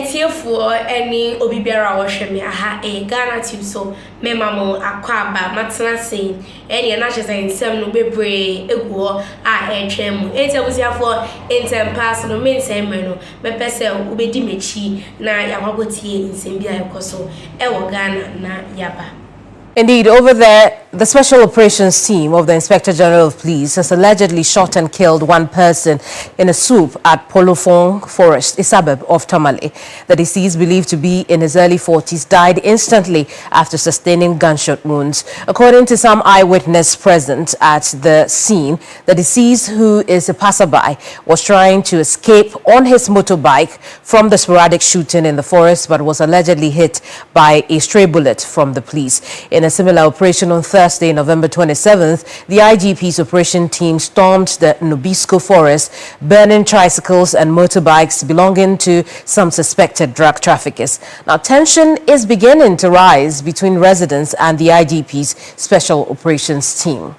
for any obibiara washemi aha Ghanatube so memamo akwaba matena saying any na just nsem no bebre egu a etwem for intem no mean same no mepese ubedi mechi na yawabotie nsem bia ekoso ewo Ghana na yaba. Indeed, over there, the Special Operations Team of the Inspector General of Police has allegedly shot and killed one person in a swoop at Polofong Forest, a suburb of Tamale. The deceased, believed to be in his early 40s, died instantly after sustaining gunshot wounds. According to some eyewitness present at the scene, the deceased, who is a passerby, was trying to escape on his motorbike from the sporadic shooting in the forest, but was allegedly hit by a stray bullet from the police. In a similar operation on Thursday, November 27th, the IGP's operation team stormed the Nobisco forest, burning tricycles and motorbikes belonging to some suspected drug traffickers. Now, tension is beginning to rise between residents and the IGP's special operations team.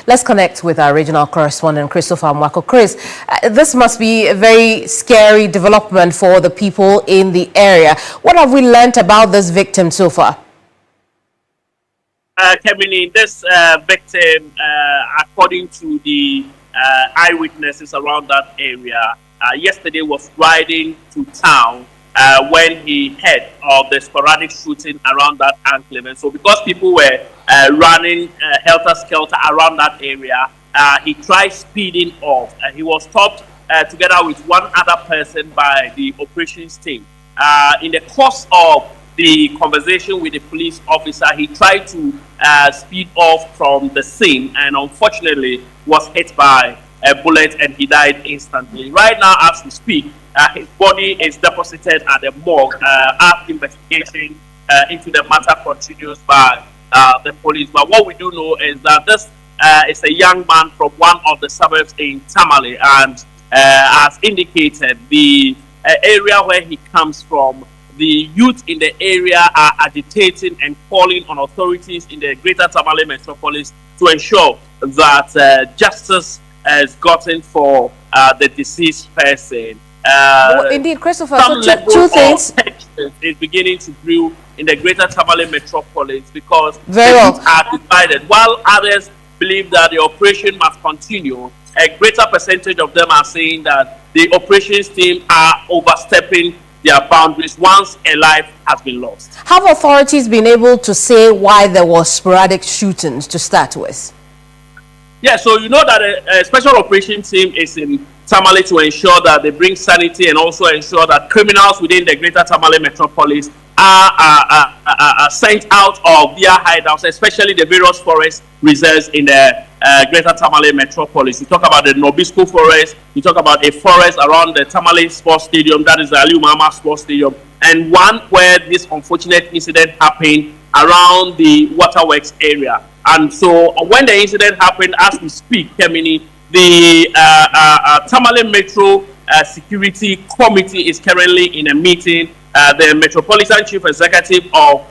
Let's connect with our regional correspondent, Christopher Mwako. Chris, this must be a very scary development for the people in the area. What have we learnt about this victim so far? Kemini, this victim, according to the eyewitnesses around that area, yesterday was riding to town when he heard of the sporadic shooting around that enclave. And so because people were running helter-skelter around that area, he tried speeding off. He was stopped together with one other person by the operations team. In the course of the conversation with the police officer, he tried to speed off from the scene and unfortunately was hit by a bullet and he died instantly. Right now, as we speak, his body is deposited at the morgue as investigation into the matter continues by the police. But what we do know is that this is a young man from one of the suburbs in Tamale, and as indicated, the area where he comes from, the youth in the area are agitating and calling on authorities in the greater Tamale metropolis to ensure that justice is gotten for the deceased person. Well, indeed, Christopher, so two things is beginning to brew in the greater Tamale metropolis because very well are divided. While others believe that the operation must continue, a greater percentage of them are saying that the operations team are overstepping their boundaries once a life has been lost. Have authorities been able to say why there was sporadic shootings to start with? Yeah, so you know that a special operations team is in Tamale to ensure that they bring sanity and also ensure that criminals within the greater Tamale metropolis are sent out of their hideouts, especially the various forest reserves in the greater Tamale metropolis. You talk about the Nobisco forest, you talk about a forest around the Tamale Sports Stadium, that is the Aliu Mama Sports Stadium, and one where this unfortunate incident happened around the waterworks area. And so when the incident happened, as we speak, Kemini, the Tamale Metro Security Committee is currently in a meeting. The Metropolitan Chief Executive of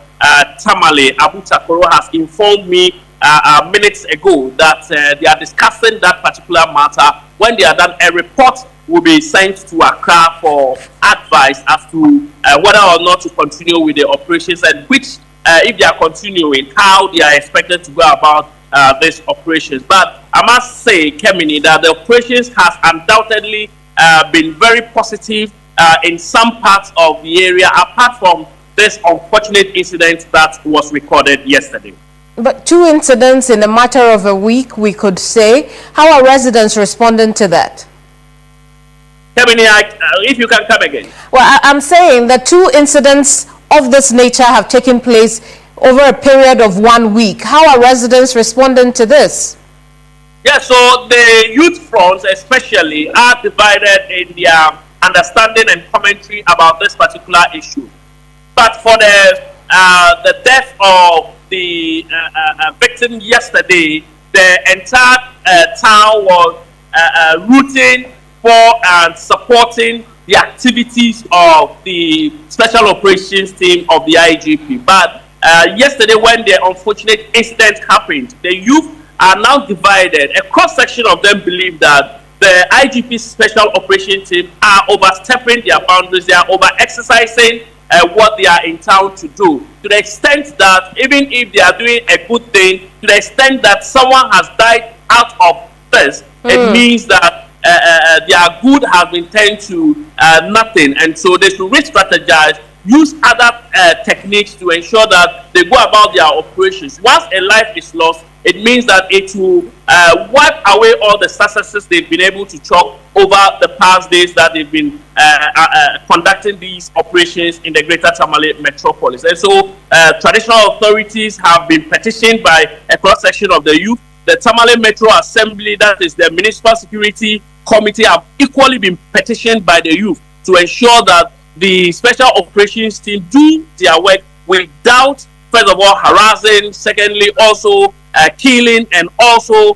Tamale, Abu Takoro, has informed me minutes ago that they are discussing that particular matter. When they are done, a report will be sent to Accra for advice as to whether or not to continue with the operations and which, if they are continuing, how they are expected to go about these operations. But I must say, Kemini, that the operations has undoubtedly been very positive in some parts of the area, apart from this unfortunate incident that was recorded yesterday. But two incidents in a matter of a week, we could say. How are residents responding to that? Kemini, if you can come again. Well, I'm saying that two incidents of this nature have taken place over a period of 1 week. How are residents responding to this? Yeah, so the youth fronts especially are divided in their understanding and commentary about this particular issue. But for the death of the victim yesterday, the entire town was rooting for and supporting the activities of the special operations team of the IGP. But yesterday, when the unfortunate incident happened, the youth are now divided. A cross-section of them believe that the IGP Special Operation Team are overstepping their boundaries. They are over-exercising what they are in town to do, to the extent that even if they are doing a good thing, to the extent that someone has died out of thirst, it means that their good has been turned to nothing. And so they should re-strategize, use other techniques to ensure that they go about their operations. Once a life is lost, it means that it will wipe away all the successes they've been able to chalk over the past days that they've been conducting these operations in the greater Tamale metropolis. And so traditional authorities have been petitioned by a cross-section of the youth. The Tamale Metro Assembly, that is the Municipal Security Committee, have equally been petitioned by the youth to ensure that the Special Operations Team do their work without, first of all, harassing, secondly, also killing, and also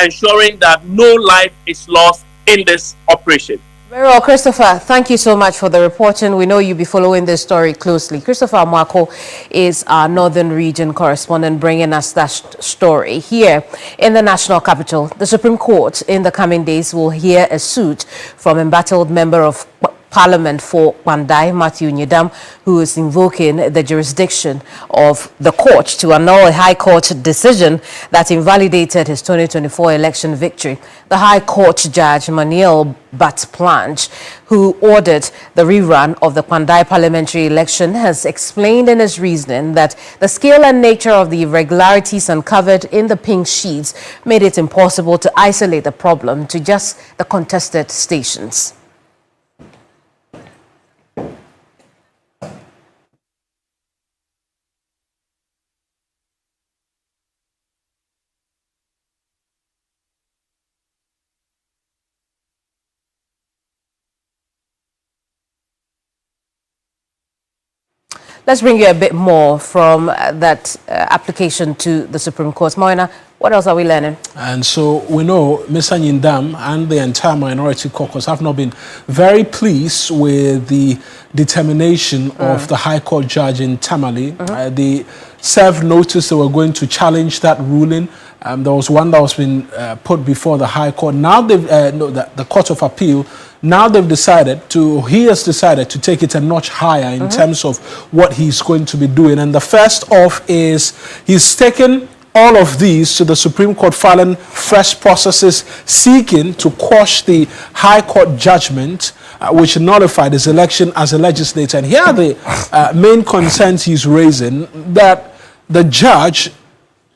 ensuring that no life is lost in this operation. Very well, Christopher, thank you so much for the reporting. We know you'll be following this story closely. Christopher Mwako is our Northern Region correspondent, bringing us that story. Here in the national capital, the Supreme Court in the coming days will hear a suit from embattled member of Parliament for Kpandai, Matthew Nyedam, who is invoking the jurisdiction of the court to annul a High Court decision that invalidated his 2024 election victory. The High Court Judge Manuel Batplange, who ordered the rerun of the Kpandai parliamentary election, has explained in his reasoning that the scale and nature of the irregularities uncovered in the pink sheets made it impossible to isolate the problem to just the contested stations. Let's bring you a bit more from that application to the Supreme Court. Moina, what else are we learning? And so we know Mr. Nyedam and the entire minority caucus have not been very pleased with the determination of the High Court judge in Tamale. They served notice they were going to challenge that ruling. There was one that was been put before the High Court. Now they've, the Court of Appeal. Now he has decided to take it a notch higher in terms of what he's going to be doing. And the first off is he's taken all of these to the Supreme Court, filing fresh processes seeking to quash the High Court judgment which nullified his election as a legislator. And here are the main concerns he's raising: that the judge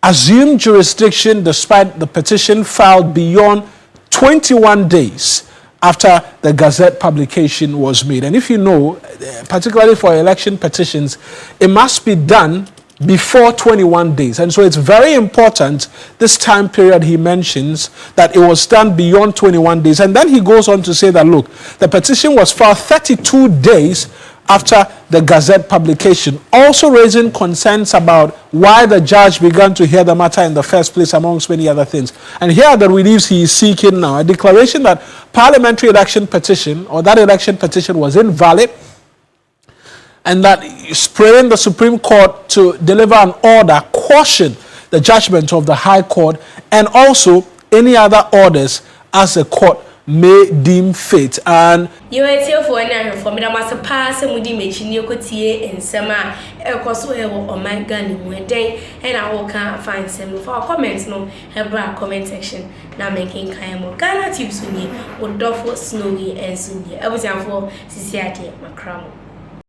assumed jurisdiction despite the petition filed beyond 21 days after the Gazette publication was made. And if you know, particularly for election petitions, it must be done before 21 days. And so it's very important, this time period he mentions, that it was done beyond 21 days. And then he goes on to say that, look, the petition was filed 32 days after the Gazette publication, also raising concerns about why the judge began to hear the matter in the first place, amongst many other things. And here are the reliefs he is seeking now: a declaration that parliamentary election petition, or that election petition, was invalid, and that he's praying the Supreme Court to deliver an order quashing the judgment of the High Court, and also any other orders as the court may deem fit. And you are here for an for me, I must pass and would image in your cotier in summer, a cost on my gun one day, and I will can't find some of our comments. No, a black comment section now making Kayamo Ghanatube Sunny or Duffo Snowy and Sunny. I was for Cecilia Macram.